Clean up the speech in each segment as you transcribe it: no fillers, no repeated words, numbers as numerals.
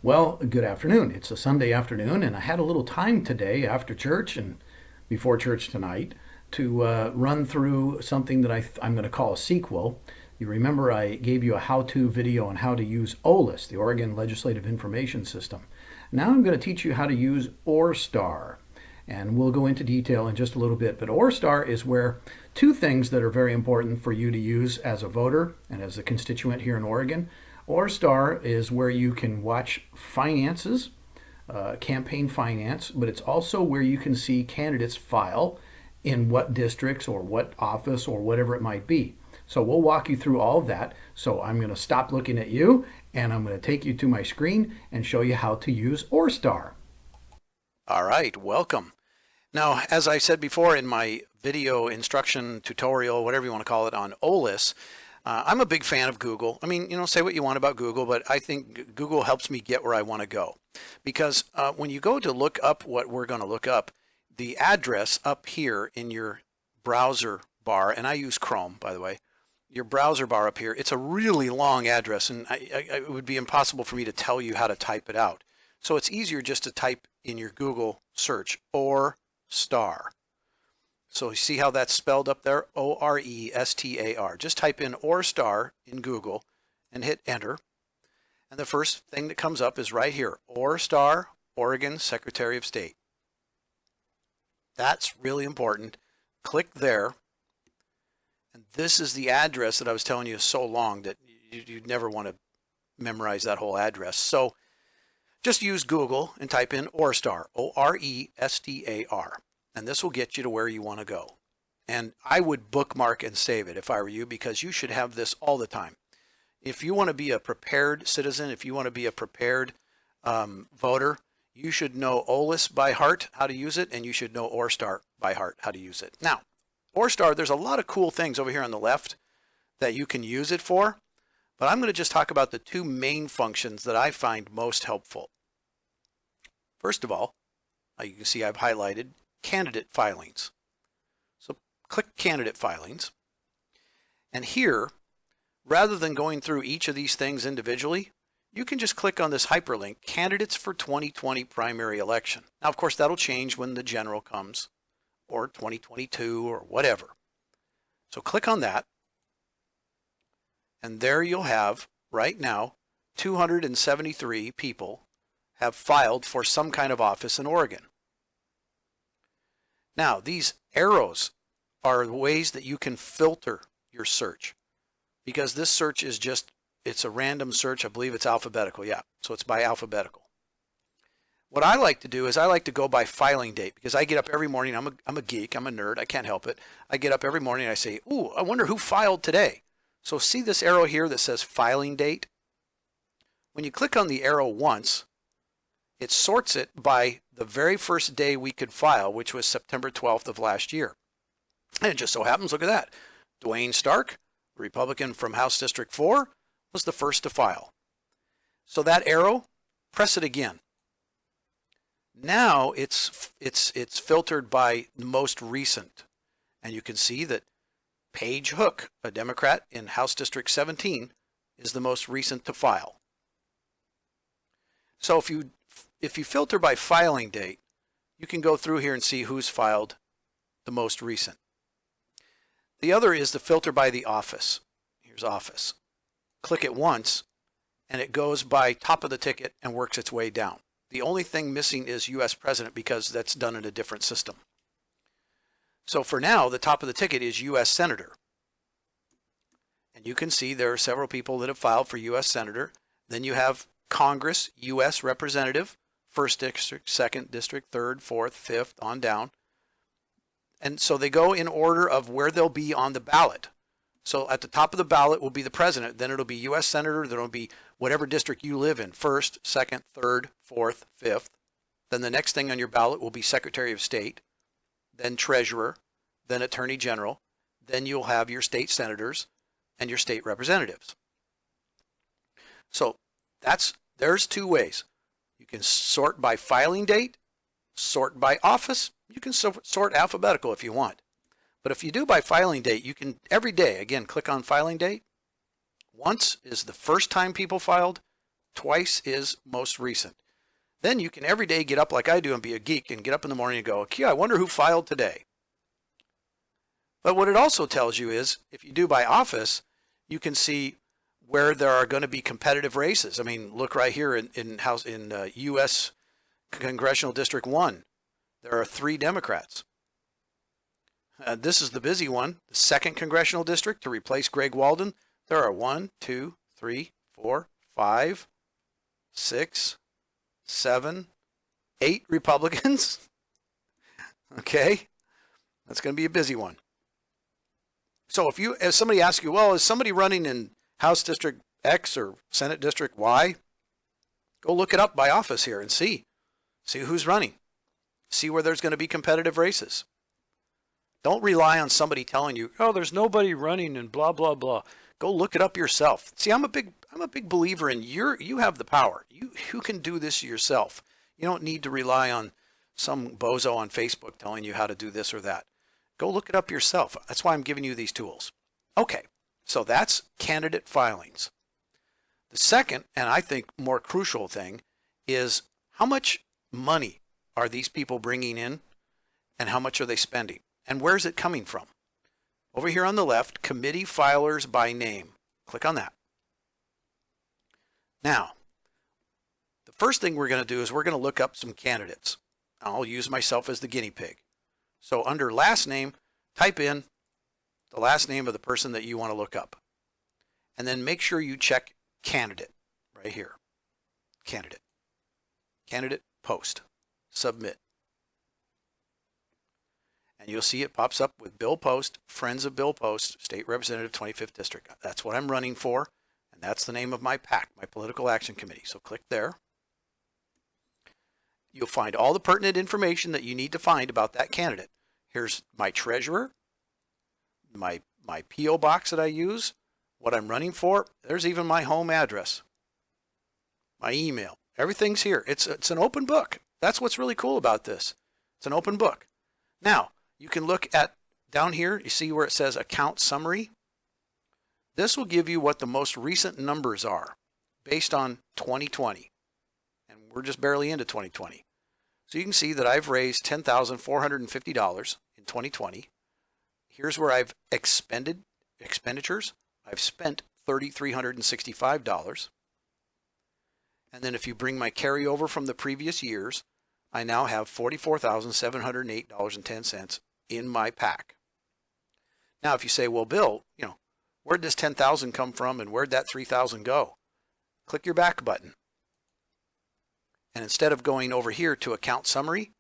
Well, good afternoon. It's a Sunday afternoon, and I had a little time today after church and before church tonight to run through something that I'm going to call a sequel. You remember I gave you a how-to video on how to use OLIS, the Oregon Legislative Information System. Now I'm going to teach you how to use ORSTAR, and we'll go into detail in just a little bit. But ORSTAR is where two things that are very important for you to use as a voter and as a constituent here in Oregon. ORSTAR is where you can watch finances, campaign finance, but it's also where you can see candidates file in what districts or what office or whatever it might be. So we'll walk you through all of that. So I'm going to stop looking at you and I'm going to take you to my screen and show you how to use ORSTAR. All right, welcome. Now, as I said before in my video instruction tutorial, whatever you want to call it, on OLIS, I'm a big fan of Google. I mean, say what you want about Google, but I think Google helps me get where I want to go. Because when you go to look up what we're going to look up, the address up here in your browser bar, and I use Chrome, by the way, your browser bar up here, it's a really long address, and it would be impossible for me to tell you how to type it out. So it's easier just to type in your Google search, ORSTAR. So you see how that's spelled up there? ORESTAR. Just type in ORSTAR in Google and hit enter. And the first thing that comes up is right here, ORSTAR, Oregon Secretary of State. That's really important. Click there. And this is the address that I was telling you is so long that you'd never want to memorize that whole address. So just use Google and type in ORSTAR, ORESTAR. And this will get you to where you want to go. And I would bookmark and save it if I were you, because you should have this all the time. If you want to be a prepared citizen, if you want to be a prepared voter, you should know OLIS by heart, how to use it, and you should know ORSTAR by heart, how to use it. Now, ORSTAR, there's a lot of cool things over here on the left that you can use it for, but I'm going to just talk about the two main functions that I find most helpful. First of all, you can see I've highlighted candidate filings. So click candidate filings, and here, rather than going through each of these things individually, you can just click on this hyperlink, candidates for 2020 primary election. Now, of course, that'll change when the general comes, or 2022, or whatever. So click on that, and there you'll have, right now, 273 people have filed for some kind of office in Oregon. Now, these arrows are the ways that you can filter your search, because this search is just, it's a random search. I believe it's alphabetical. Yeah, so it's by alphabetical. What I like to do is I like to go by filing date, because I get up every morning. I'm a geek. I'm a nerd. I can't help it. I get up every morning and I say, ooh, I wonder who filed today. So see this arrow here that says filing date? When you click on the arrow once, it sorts it by the very first day we could file, which was September 12th of last year. And it just so happens, look at that, Dwayne Stark, Republican from House District 4, was the first to file. So that arrow, press it again. Now it's filtered by most recent. And you can see that Paige Hook, a Democrat in House District 17, is the most recent to file. So if you filter by filing date, you can go through here and see who's filed the most recent. The other is the filter by the office. Here's office. Click it once, and it goes by top of the ticket and works its way down. The only thing missing is U.S. President, because that's done in a different system. So for now, the top of the ticket is U.S. Senator. And you can see there are several people that have filed for U.S. Senator. Then you have Congress, U.S. Representative, 1st District, 2nd District, 3rd, 4th, 5th, on down. And so they go in order of where they'll be on the ballot. So at the top of the ballot will be the president, then it'll be U.S. Senator, then it'll be whatever district you live in, 1st, 2nd, 3rd, 4th, 5th. Then the next thing on your ballot will be Secretary of State, then Treasurer, then Attorney General, then you'll have your state senators and your state representatives. So there's two ways. You can sort by filing date, sort by office. You can sort alphabetical if you want. But if you do by filing date, you can every day, again, click on filing date. Once is the first time people filed, Twice is most recent. Then you can every day get up like I do and be a geek and get up in the morning and go, okay, I wonder who filed today. But what it also tells you is if you do by office, you can see where there are going to be competitive races. I mean, look right here in U.S. Congressional District 1. There are 3 Democrats. This is the busy one, the 2nd Congressional District to replace Greg Walden. There are 1, 2, 3, 4, 5, 6, 7, 8 Republicans. Okay, that's going to be a busy one. So if somebody asks you, well, is somebody running in House District X or Senate District Y? Go look it up by office here and see who's running. See where there's going to be competitive races. Don't rely on somebody telling you, oh, there's nobody running and blah, blah, blah. Go look it up yourself. See, I'm a big believer in you have the power. You can do this yourself. You don't need to rely on some bozo on Facebook telling you how to do this or that. Go look it up yourself. That's why I'm giving you these tools. Okay, so that's candidate filings. The second, and I think more crucial thing, is how much money are these people bringing in and how much are they spending? And where's it coming from? Over here on the left, committee filers by name. Click on that. Now, the first thing we're going to do is we're going to look up some candidates. I'll use myself as the guinea pig. So under last name, type in the last name of the person that you want to look up. And then make sure you check candidate right here. Candidate. Candidate post. Submit. And you'll see it pops up with Bill Post, Friends of Bill Post, State Representative 25th District. That's what I'm running for, and that's the name of my PAC, my Political Action Committee. So click there. You'll find all the pertinent information that you need to find about that candidate. Here's my treasurer, my P.O. box that I use, what I'm running for. There's even my home address, my email. Everything's here. It's an open book. That's what's really cool about this. It's an open book. Now, you can look at down here, you see where it says account summary. This will give you what the most recent numbers are based on 2020. And we're just barely into 2020. So you can see that I've raised $10,450 in 2020. Here's where I've expended expenditures. I've spent $3,365. And then if you bring my carryover from the previous years, I now have $44,708.10 in my PAC. Now, if you say, well, Bill, where'd this $10,000 come from and where'd that $3,000 go? Click your back button. And instead of going over here to account summary,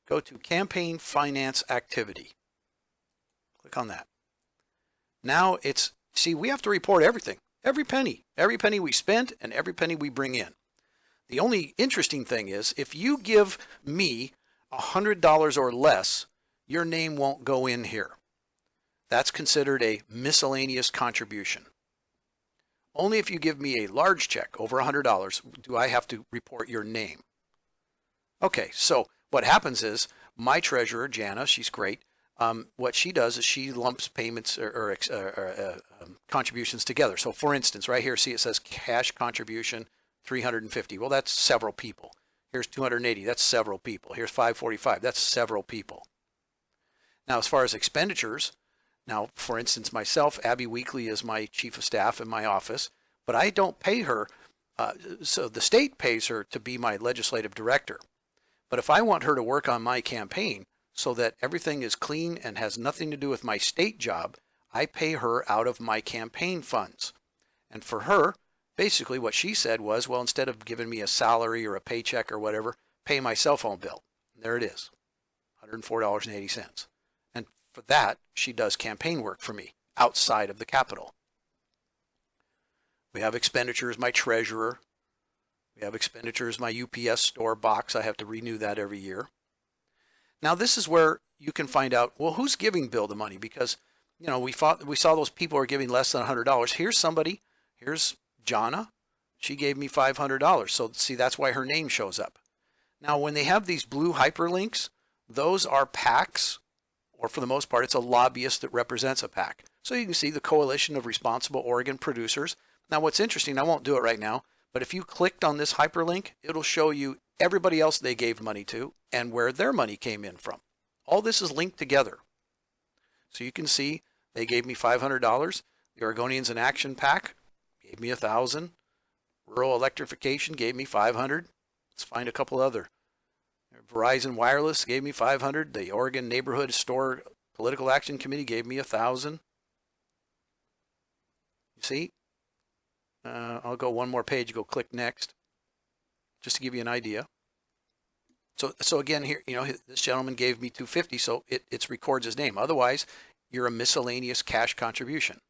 go to campaign finance activity. Click on that. Now we have to report everything, every penny we spent and every penny we bring in. The only interesting thing is if you give me $100 or less, your name won't go in here. That's considered a miscellaneous contribution. Only if you give me a large check over $100 do I have to report your name. Okay, so what happens is my treasurer, Jana, she's great. What she does is she lumps payments or contributions together. So for instance, right here, see it says cash contribution 350. Well, that's several people. Here's 280. That's several people. Here's 545. That's several people. Now, as far as expenditures, now, for instance, myself, Abby Weekly is my chief of staff in my office, but I don't pay her. So the state pays her to be my legislative director. But if I want her to work on my campaign so that everything is clean and has nothing to do with my state job, I pay her out of my campaign funds. And for her, basically what she said was, well, instead of giving me a salary or a paycheck or whatever, pay my cell phone bill. And there it is, $104.80. And for that, she does campaign work for me outside of the Capitol. We have expenditures, my treasurer. We have expenditures, my UPS store box. I have to renew that every year. Now, this is where you can find out, well, who's giving Bill the money? Because, we saw those people are giving less than $100. Here's somebody. Here's Jana. She gave me $500. So, see, that's why her name shows up. Now, when they have these blue hyperlinks, those are PACs, or for the most part, it's a lobbyist that represents a PAC. So you can see the Coalition of Responsible Oregon Producers. Now, what's interesting, I won't do it right now, But if you clicked on this hyperlink, it'll show you everybody else they gave money to and where their money came in from. All this is linked together. So you can see they gave me $500. The Oregonians in Action PAC gave me $1,000. Rural Electrification gave me $500. Let's find a couple other. Verizon Wireless gave me $500. The Oregon Neighborhood Store Political Action Committee gave me $1,000. You see? I'll go one more page. Go click next, just to give you an idea. So again, here, this gentleman gave me $250, so it records his name. Otherwise, you're a miscellaneous cash contribution.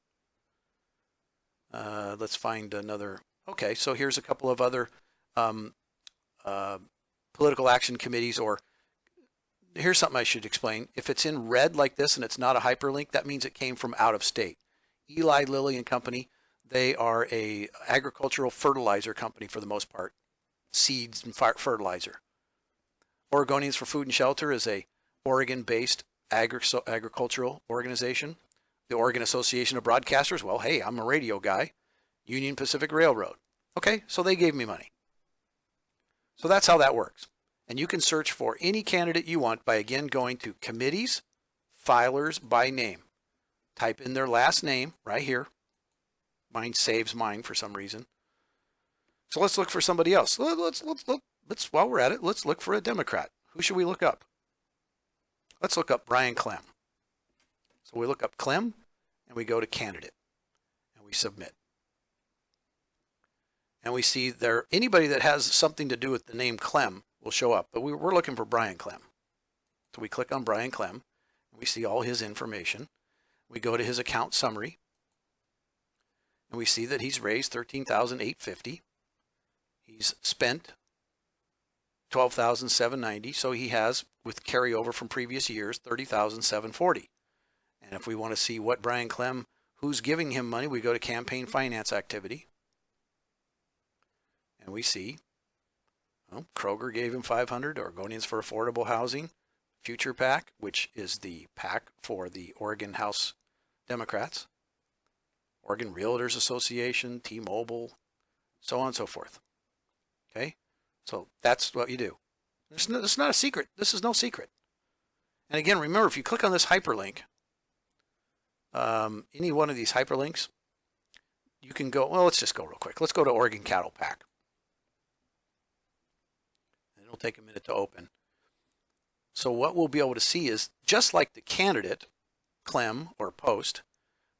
Let's find another. Okay, so here's a couple of other political action committees, or here's something I should explain. If it's in red like this and it's not a hyperlink, that means it came from out of state. Eli Lilly and Company, they are a agricultural fertilizer company for the most part, seeds and fertilizer. Oregonians for Food and Shelter is a Oregon-based agricultural organization. The Oregon Association of Broadcasters, well, hey, I'm a radio guy. Union Pacific Railroad. Okay, so they gave me money. So that's how that works. And you can search for any candidate you want by, again, going to Committees, Filers by Name. Type in their last name right here. Mine saves mine for some reason. So let's look for somebody else. Let's while we're at it, let's look for a Democrat. Who should we look up? Let's look up Brian Clem. So we look up Clem, and we go to Candidate, and we submit. And we see there, anybody that has something to do with the name Clem will show up, but we're looking for Brian Clem. So we click on Brian Clem, and we see all his information. We go to his account summary, and we see that he's raised $13,850. He's spent $12,790, so he has, with carryover from previous years, $30,740. And if we want to see what Brian Clem, who's giving him money, we go to campaign finance activity. And we see, well, Kroger gave him $500, Oregonians for Affordable Housing, Future PAC, which is the PAC for the Oregon House Democrats, Oregon Realtors Association, T-Mobile, so on and so forth. Okay? So that's what you do. It's not a secret. This is no secret. And again, remember, if you click on this hyperlink, any one of these hyperlinks, you can go, well, let's just go real quick. Let's go to Oregon Cattle PAC. And it'll take a minute to open. So what we'll be able to see is, just like the candidate, Clem or Post,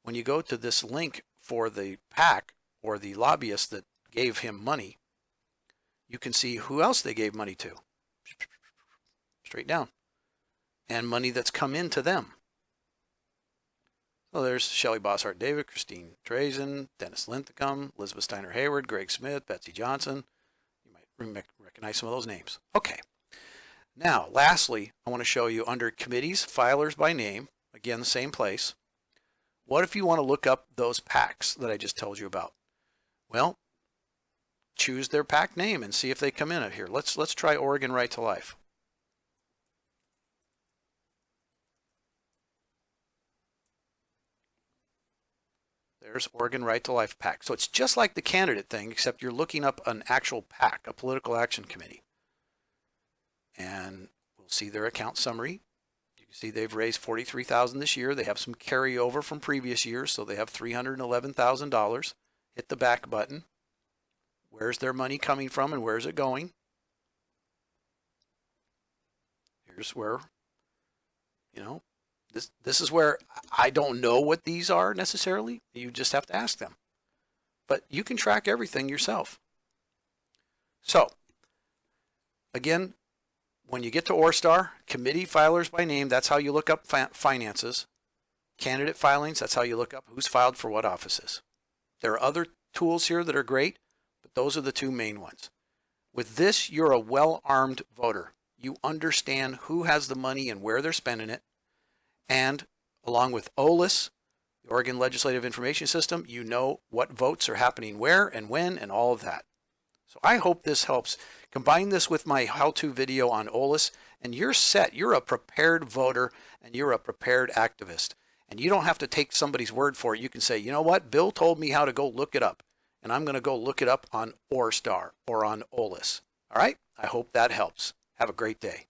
when you go to this link for the PAC or the lobbyist that gave him money, you can see who else they gave money to. Straight down. And money that's come into them. So there's Shelley Bosshart David, Christine Drazen, Dennis Linthicum, Elizabeth Steiner Hayward, Greg Smith, Betsy Johnson. You might recognize some of those names. Okay. Now, lastly, I want to show you under Committees, Filers by Name, again, the same place. What if you want to look up those PACs that I just told you about? Well, choose their PAC name and see if they come in here. Let's try Oregon Right to Life. There's Oregon Right to Life PAC. So it's just like the candidate thing, except you're looking up an actual PAC, a political action committee. And we'll see their account summary. You can see they've raised $43,000 this year. They have some carryover from previous years, so they have $311,000. Hit the back button. Where's their money coming from and where's it going? Here's where, this is where I don't know what these are necessarily. You just have to ask them. But you can track everything yourself. So, again, when you get to ORSTAR, Committee Filers by Name, that's how you look up finances. Candidate filings, that's how you look up who's filed for what offices. There are other tools here that are great, but those are the two main ones. With this, you're a well-armed voter. You understand who has the money and where they're spending it. And along with OLIS, the Oregon Legislative Information System, you know what votes are happening where and when and all of that. So I hope this helps. Combine this with my how-to video on OLIS, and you're set. You're a prepared voter, and you're a prepared activist. And you don't have to take somebody's word for it. You can say, you know what? Bill told me how to go look it up. and I'm going to go look it up on ORSTAR or on OLIS. All right? I hope that helps. Have a great day.